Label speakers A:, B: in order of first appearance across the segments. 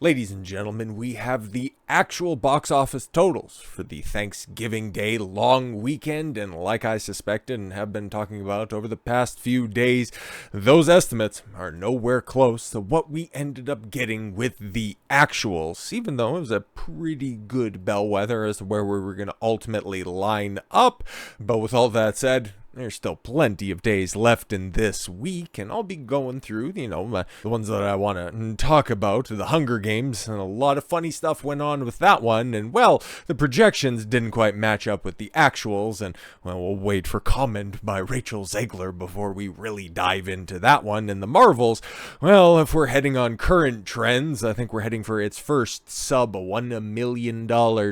A: Ladies and gentlemen, we have the actual box office totals for the Thanksgiving Day long weekend, and like I suspected and have been talking about over the past few days, those estimates are nowhere close to what we ended up getting with the actuals, even though it was a pretty good bellwether as to where we were going to ultimately line up. But with all that said, there's still plenty of days left in this week, and I'll be going through, the ones that I want to talk about, the Hunger Games, and a lot of funny stuff went on with that one, and, well, the projections didn't quite match up with the actuals, and, well, we'll wait for comment by Rachel Zegler before we really dive into that one. And the Marvels, well, if we're heading on current trends, I think we're heading for its first sub $1 million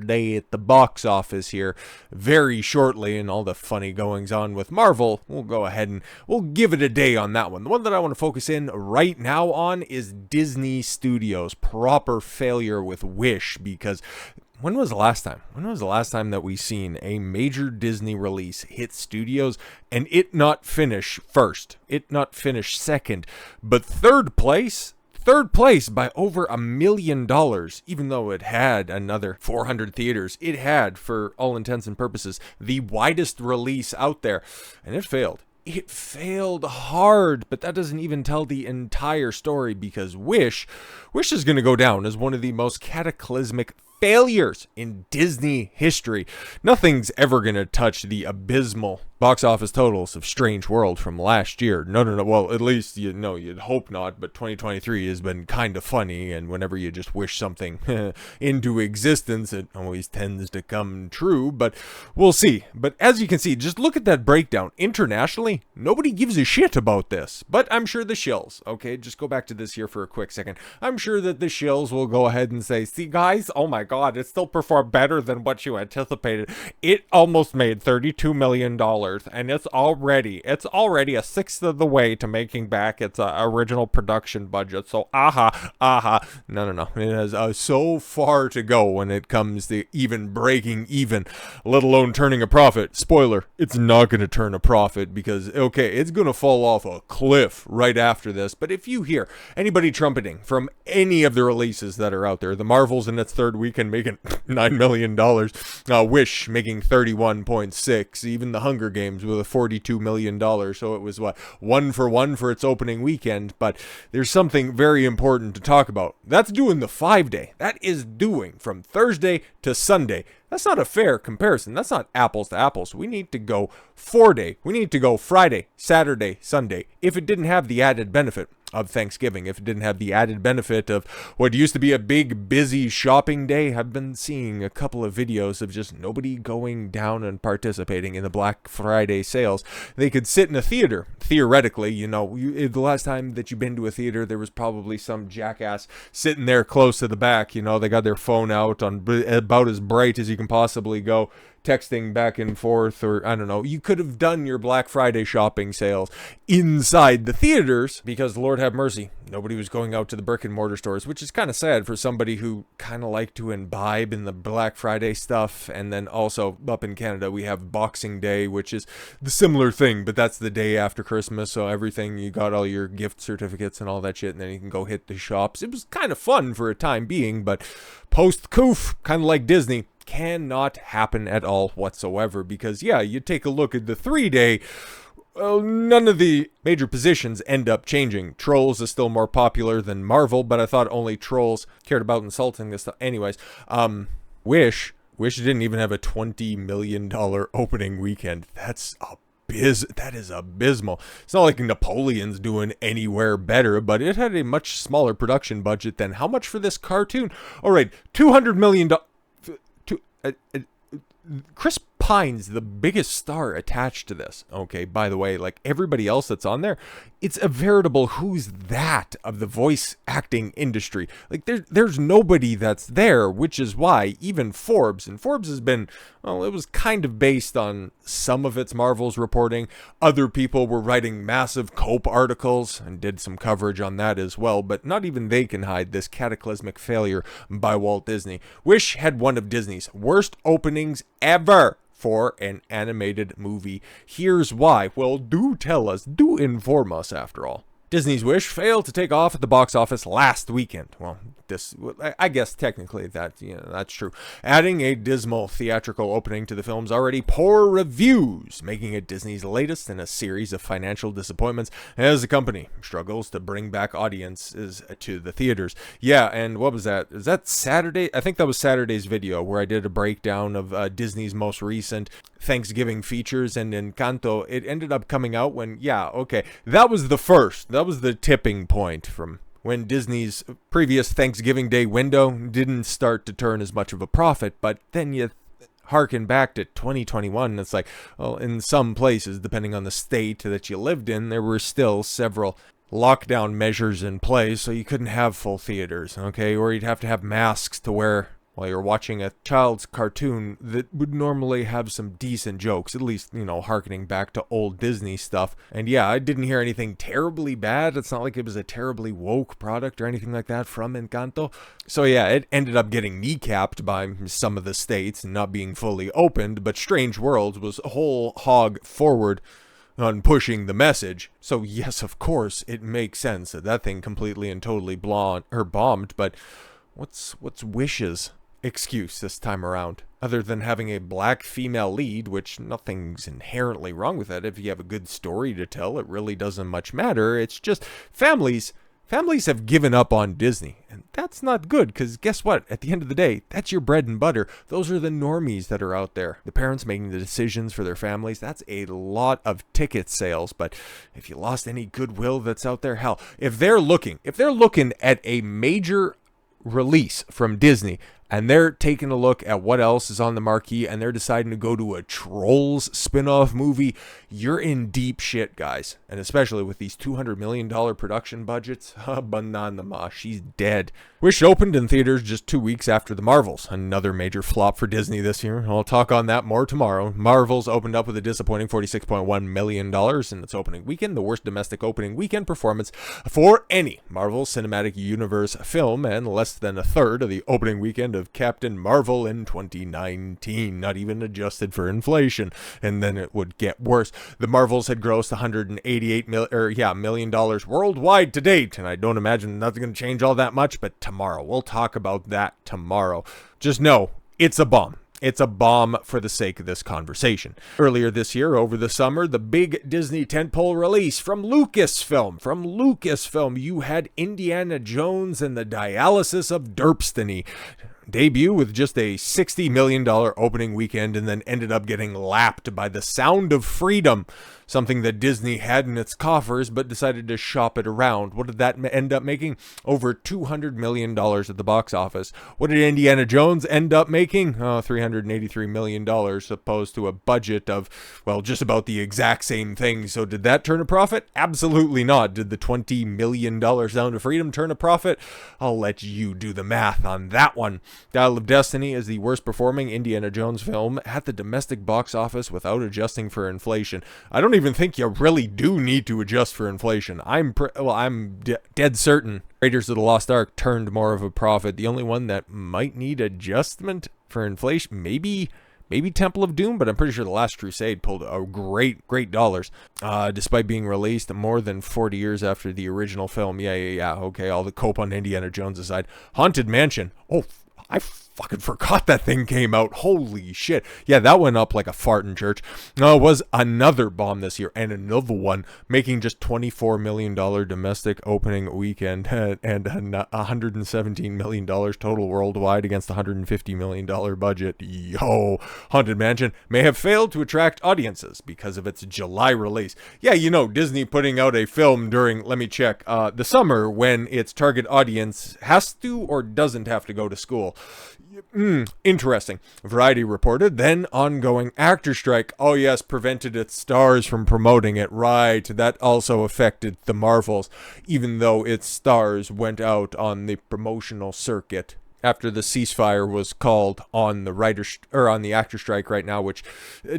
A: day at the box office here very shortly, and all the funny goings on with Marvel, we'll go ahead and we'll give it a day on that one. The one that I want to focus in right now on is Disney Studios' proper failure with Wish, because when was the last time? When was the last time that we seen a major Disney release hit studios and it not finish first, it not finish second, but third place? Third place by over $1 million, even though it had another 400 theaters. It had, for all intents and purposes, the widest release out there, and it failed. It failed hard, but that doesn't even tell the entire story, because Wish is going to go down as one of the most cataclysmic failures in Disney history. Nothing's ever going to touch the abysmal box office totals of Strange World from last year. No. Well, at least, you'd hope not, but 2023 has been kind of funny, and whenever you just wish something into existence, it always tends to come true, but we'll see. But as you can see, just look at that breakdown. Internationally, nobody gives a shit about this, but I'm sure the shills, okay, just go back to this here for a quick second. I'm sure that the shills will go ahead and say, see guys, oh my god, it still performed better than what you anticipated. It almost made $32 million. And it's already a sixth of the way to making back its original production budget. So no. It has so far to go when it comes to even breaking even, let alone turning a profit. Spoiler, it's not going to turn a profit because, okay, it's going to fall off a cliff right after this. But if you hear anybody trumpeting from any of the releases that are out there, the Marvels in its third weekend making $9 million, Wish making 31.6, even the Hunger Games with a $42 million. So it was one for its opening weekend. But there's something very important to talk about. That's doing the 5-day. That is doing from Thursday to Sunday. That's not a fair comparison. That's not apples to apples. We need to go 4-day. We need to go Friday, Saturday, Sunday. If it didn't have the added benefit of Thanksgiving, if it didn't have the added benefit of what used to be a big, busy shopping day. I've been seeing a couple of videos of just nobody going down and participating in the Black Friday sales. They could sit in a theater, theoretically, the last time that you've been to a theater, there was probably some jackass sitting there close to the back, they got their phone out on about as bright as you can possibly go, texting back and forth, or I don't know. You could have done your Black Friday shopping sales inside the theaters because, Lord have mercy, nobody was going out to the brick and mortar stores, which is kind of sad for somebody who kind of like to imbibe in the Black Friday stuff. And then also up in Canada, we have Boxing Day, which is the similar thing, but that's the day after Christmas. So everything, you got all your gift certificates and all that shit, and then you can go hit the shops. It was kind of fun for a time being, but post-coof, kind of like Disney, cannot happen at all whatsoever, because you take a look at the 3-day, well, none of the major positions end up changing. Trolls is still more popular than Marvel, but I thought only Trolls cared about insulting this stuff. Anyways, Wish didn't even have a $20 million opening weekend. That is abysmal. It's not like Napoleon's doing anywhere better, but it had a much smaller production budget than how much for this cartoon? All right, $200 million. Chris Pine's the biggest star attached to this. Okay, by the way, like everybody else that's on there, it's a veritable who's that of the voice acting industry. Like there's nobody that's there, which is why even Forbes, and Forbes has been, well, it was kind of based on some of its Marvel's reporting. Other people were writing massive Cope articles and did some coverage on that as well, but not even they can hide this cataclysmic failure by Walt Disney. Wish had one of Disney's worst openings ever for an animated movie. Here's why. Well, do tell us, do inform us after all. Disney's Wish failed to take off at the box office last weekend. Well, I guess technically that's true. Adding a dismal theatrical opening to the film's already poor reviews, making it Disney's latest in a series of financial disappointments as the company struggles to bring back audiences to the theaters. Yeah, and what was that? Is that Saturday? I think that was Saturday's video where I did a breakdown of Disney's most recent Thanksgiving features, and Encanto. It ended up coming out when, that was the first. That was the tipping point from when Disney's previous Thanksgiving Day window didn't start to turn as much of a profit. But then you harken back to 2021, and it's like, well, in some places, depending on the state that you lived in, there were still several lockdown measures in place, so you couldn't have full theaters, okay? Or you'd have to have masks to wear while you're watching a child's cartoon that would normally have some decent jokes, at least, harkening back to old Disney stuff. And yeah, I didn't hear anything terribly bad. It's not like it was a terribly woke product or anything like that from Encanto. So yeah, it ended up getting kneecapped by some of the states and not being fully opened, but Strange Worlds was whole hog forward on pushing the message. So yes, of course, it makes sense that thing completely and totally bombed, but what's Wish's excuse this time around, other than having a black female lead, which nothing's inherently wrong with that. If you have a good story to tell, it really doesn't much matter. It's just families have given up on Disney, and that's not good, because guess what? At the end of the day, that's your bread and butter. Those are the normies that are out there, the parents making the decisions for their families. That's a lot of ticket sales. But if you lost any goodwill that's out there, hell, if they're looking at a major release from Disney, and they're taking a look at what else is on the marquee, and they're deciding to go to a Trolls spin-off movie, you're in deep shit, guys. And especially with these $200 million production budgets, banana, she's dead. Wish opened in theaters just 2 weeks after The Marvels, another major flop for Disney this year. I'll talk on that more tomorrow. Marvels opened up with a disappointing $46.1 million in its opening weekend, the worst domestic opening weekend performance for any Marvel Cinematic Universe film, and less than a third of the opening weekend of Captain Marvel in 2019, not even adjusted for inflation. And then it would get worse. The Marvels had grossed $188 million worldwide to date, and I don't imagine that's going to change all that much, but tomorrow, we'll talk about that tomorrow. Just know, it's a bomb. It's a bomb for the sake of this conversation. Earlier this year, over the summer, the big Disney tentpole release from Lucasfilm, you had Indiana Jones and the Dialysis of Derpstiny debut with just a $60 million opening weekend, and then ended up getting lapped by The Sound of Freedom, something that Disney had in its coffers but decided to shop it around. What did that end up making? Over $200 million at the box office. What did Indiana Jones end up making? $383 million, opposed to a budget of, well, just about the exact same thing. So did that turn a profit? Absolutely not. Did the $20 million Sound of Freedom turn a profit? I'll let you do the math on that one. Dial of Destiny is the worst performing Indiana Jones film at the domestic box office without adjusting for inflation. I don't even think you really do need to adjust for inflation. I'm dead certain Raiders of the Lost Ark turned more of a profit. The only one that might need adjustment for inflation, maybe Temple of Doom, but I'm pretty sure The Last Crusade pulled a great dollars, despite being released more than 40 years after the original film. Okay, all the cope on Indiana Jones aside. Haunted Mansion. Oh, I fucking forgot that thing came out. Holy shit. Yeah, that went up like a fart in church. It was another bomb this year, and another one, making just $24 million domestic opening weekend and $117 million total worldwide against the $150 million budget. Yo, Haunted Mansion may have failed to attract audiences because of its July release. Yeah, Disney putting out a film during, let me check, the summer, when its target audience has to or doesn't have to go to school. Interesting. Variety reported, then ongoing actor strike. Oh yes, prevented its stars from promoting it. Right, that also affected the Marvels, even though its stars went out on the promotional circuit after the ceasefire was called on the or on the actor strike right now, which,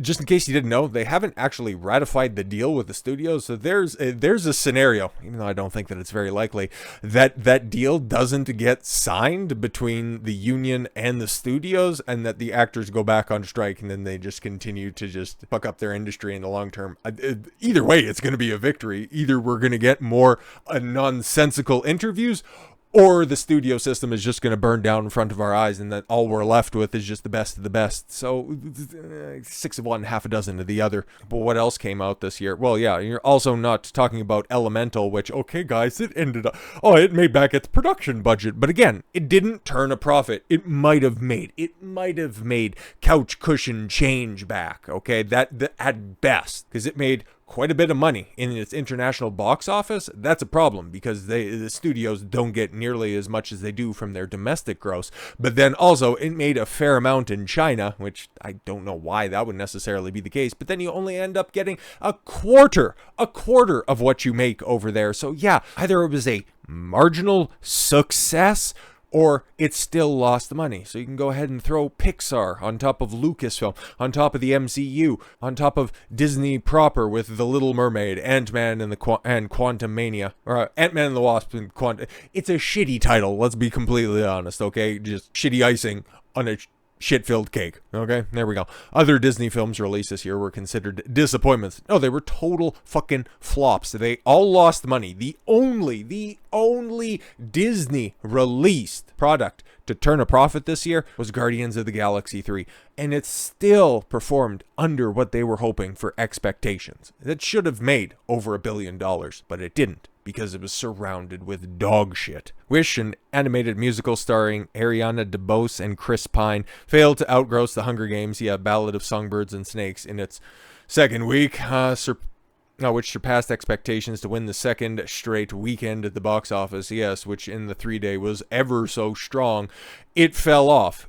A: just in case you didn't know, they haven't actually ratified the deal with the studios. So there's a scenario, even though I don't think that it's very likely, that that deal doesn't get signed between the union and the studios, and that the actors go back on strike, and then they just continue to just fuck up their industry in the long term. Either way, it's going to be a victory. Either we're going to get more nonsensical interviews, or the studio system is just going to burn down in front of our eyes, and that all we're left with is just the best of the best. So 6 of one, half a dozen of the other. But what else came out this year? Well, yeah, you're also not talking about Elemental, which, okay, guys, it made back its production budget. But again, it didn't turn a profit. It might have made couch cushion change back, okay? That at best, because it made quite a bit of money in its international box office. That's a problem, because the studios don't get nearly as much as they do from their domestic gross. But then also it made a fair amount in China, which I don't know why that would necessarily be the case, but then you only end up getting a quarter of what you make over there. So yeah, either it was a marginal success, or it still lost the money. So you can go ahead and throw Pixar on top of Lucasfilm, on top of the MCU, on top of Disney proper with The Little Mermaid, Ant-Man and Quantumania, or Ant-Man and the Wasp and Quantum. It's a shitty title, let's be completely honest, okay? Just shitty icing on a shit-filled cake. Okay, there we go. Other Disney films released this year were considered disappointments. No, they were total fucking flops. They all lost money. The only Disney released product to turn a profit this year was Guardians of the Galaxy 3, and it still performed under what they were hoping for expectations. It should have made over $1 billion, but it didn't, because it was surrounded with dog shit. Wish, an animated musical starring Ariana DeBose and Chris Pine, failed to outgross The Hunger Games, Ballad of Songbirds and Snakes, in its second week, which surpassed expectations to win the second straight weekend at the box office, which in the 3-day was ever so strong. It fell off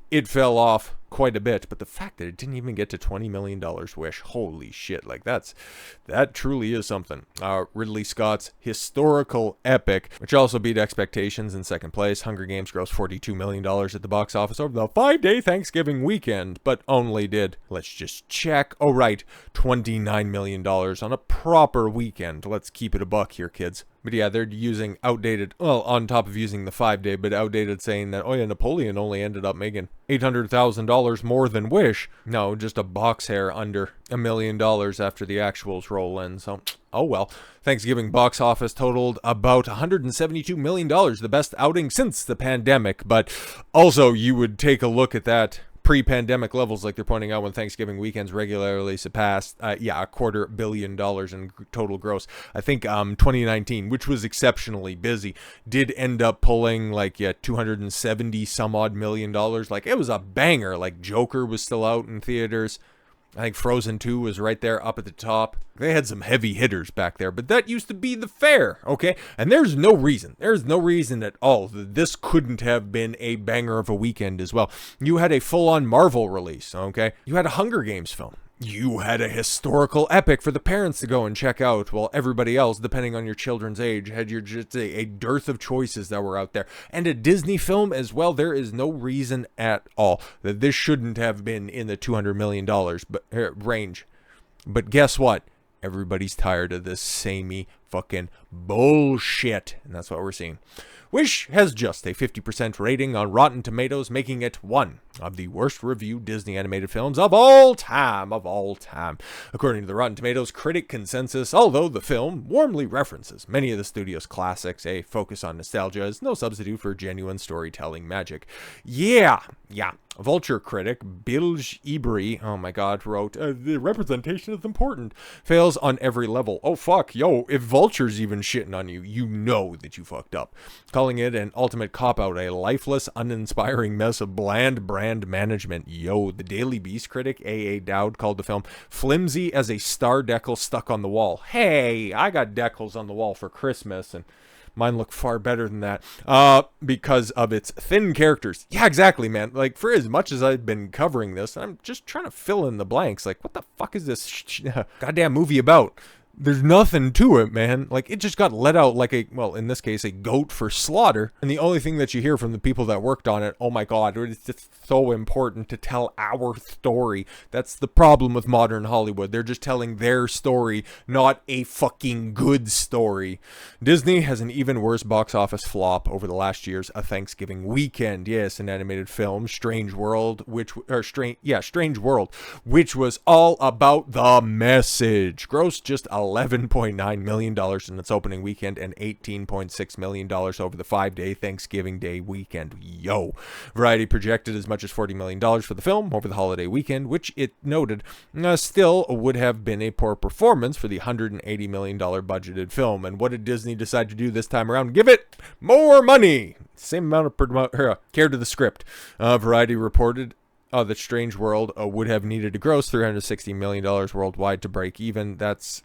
A: quite a bit, but the fact that it didn't even get to $20 million, Wish, holy shit, like that truly is something. Ridley Scott's historical epic, which also beat expectations in second place, Hunger Games, grossed $42 million at the box office over the 5-day Thanksgiving weekend, but only did, let's just check, $29 million on a proper weekend. Let's keep it a buck here, kids. But yeah, they're using outdated, on top of using the 5-day, but outdated saying that, Napoleon only ended up making $800,000 more than Wish. No, just a box hair under $1 million after the actuals roll in. So, oh well. Thanksgiving box office totaled about $172 million, the best outing since the pandemic. But also, you would take a look at that pre-pandemic levels, like they're pointing out, when Thanksgiving weekends regularly surpassed, $250 million in total gross. I think 2019, which was exceptionally busy, did end up pulling like 270 some odd million dollars. Like, it was a banger. Like, Joker was still out in theaters. I think Frozen 2 was right there up at the top. They had some heavy hitters back there, but that used to be the fare, okay? And there's no reason at all that this couldn't have been a banger of a weekend as well. You had a full-on Marvel release, okay? You had a Hunger Games film. You had a historical epic for the parents to go and check out, while everybody else, depending on your children's age, had just a dearth of choices that were out there. And a Disney film as well. There is no reason at all that this shouldn't have been in the $200 million range. But guess what? Everybody's tired of this samey fucking bullshit. And that's what we're seeing. Wish has just a 50% rating on Rotten Tomatoes, making it one of the worst reviewed Disney animated films of all time. According to the Rotten Tomatoes critic consensus, although the film warmly references many of the studio's classics, a focus on nostalgia is no substitute for genuine storytelling magic. Yeah. Vulture critic Bilge Ebri, wrote, the representation is important, fails on every level. Oh fuck, if Vulture's even shitting on you, you know that you fucked up. Calling it an ultimate cop-out, a lifeless, uninspiring mess of bland brand management. The Daily Beast critic A.A. Dowd called the film flimsy as a star decal stuck on the wall. Hey, I got decals on the wall for Christmas, and mine look far better than that, because of its thin characters. Yeah, exactly, man. Like, for as much as I've been covering this, I'm just trying to fill in the blanks. Like, what the fuck is this goddamn movie about? There's nothing to it, man. Like, it just got let out like a, well, in this case, a goat for slaughter. And the only thing that you hear from the people that worked on it, oh my God, it's just so important to tell our story. That's the problem with modern Hollywood. They're just telling their story, not a fucking good story. Disney has an even worse box office flop over the last year's A Thanksgiving Weekend. Yes, an animated film, Strange World, Strange World, which was all about the message. Gross just $11.9 million in its opening weekend and $18.6 million over the 5-day Thanksgiving Day weekend. Yo. Variety projected as much as $40 million for the film over the holiday weekend, which it noted still would have been a poor performance for the $180 million budgeted film. And what did Disney decide to do this time around? Give it more money! Same amount of care to the script. Variety reported that Strange World would have needed to gross $360 million worldwide to break even. That's,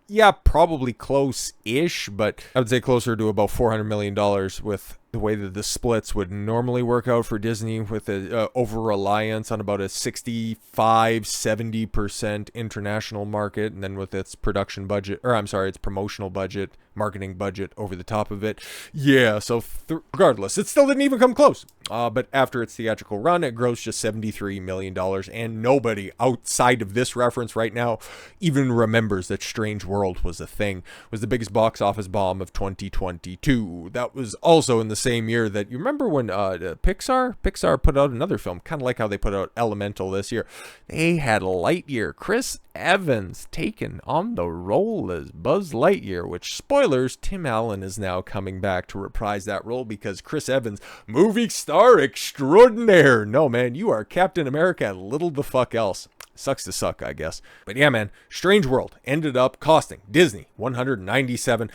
A: yeah, probably close-ish, but I would say closer to about $400 million with the way that the splits would normally work out for Disney, with a over-reliance on about a 65-70% international market, and then with its production budget, its promotional budget, marketing budget over the top of it. Yeah, so regardless, it still didn't even come close. But after its theatrical run, it grossed just $73 million, and nobody outside of this reference right now even remembers that Strange World was a thing. It was the biggest box office bomb of 2022. That was also in the same year that, you remember when Pixar put out another film, kind of like how they put out Elemental this year. They had Lightyear. Chris Evans taken on the role as Buzz Lightyear, which, spoilers, Tim Allen is now coming back to reprise that role because Chris Evans, movie star extraordinaire. No, man, you are Captain America and little the fuck else. Sucks to suck, I guess. But yeah, man, Strange World ended up costing Disney $197.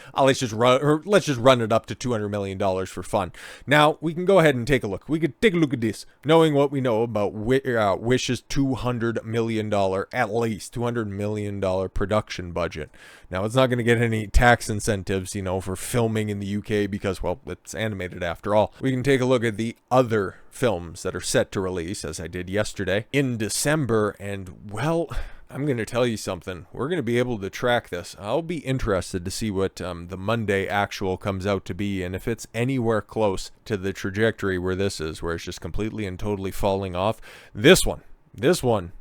A: Let's just run it up to $200 million for fun. Now, we can go ahead and take a look. We could take a look at this, knowing what we know about Wish's $200 million, at least $200 million production budget. Now, it's not going to get any tax incentives, for filming in the UK because, well, it's animated after all. We can take a look at the other films that are set to release, as I did yesterday, in December, and, well, I'm going to tell you something. We're going to be able to track this. I'll be interested to see what the Monday actual comes out to be, and if it's anywhere close to the trajectory where this is, where it's just completely and totally falling off. This one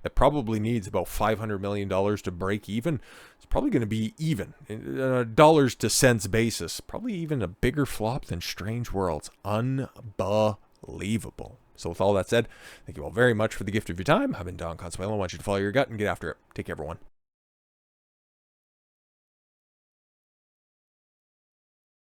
A: that probably needs about $500 million to break even, it's probably going to be even dollars to cents basis. Probably even a bigger flop than Strange Worlds. Unbelievable. So with all that said, thank you all very much for the gift of your time. I've been Don Consuelo. I want you to follow your gut and get after it. Take care, everyone.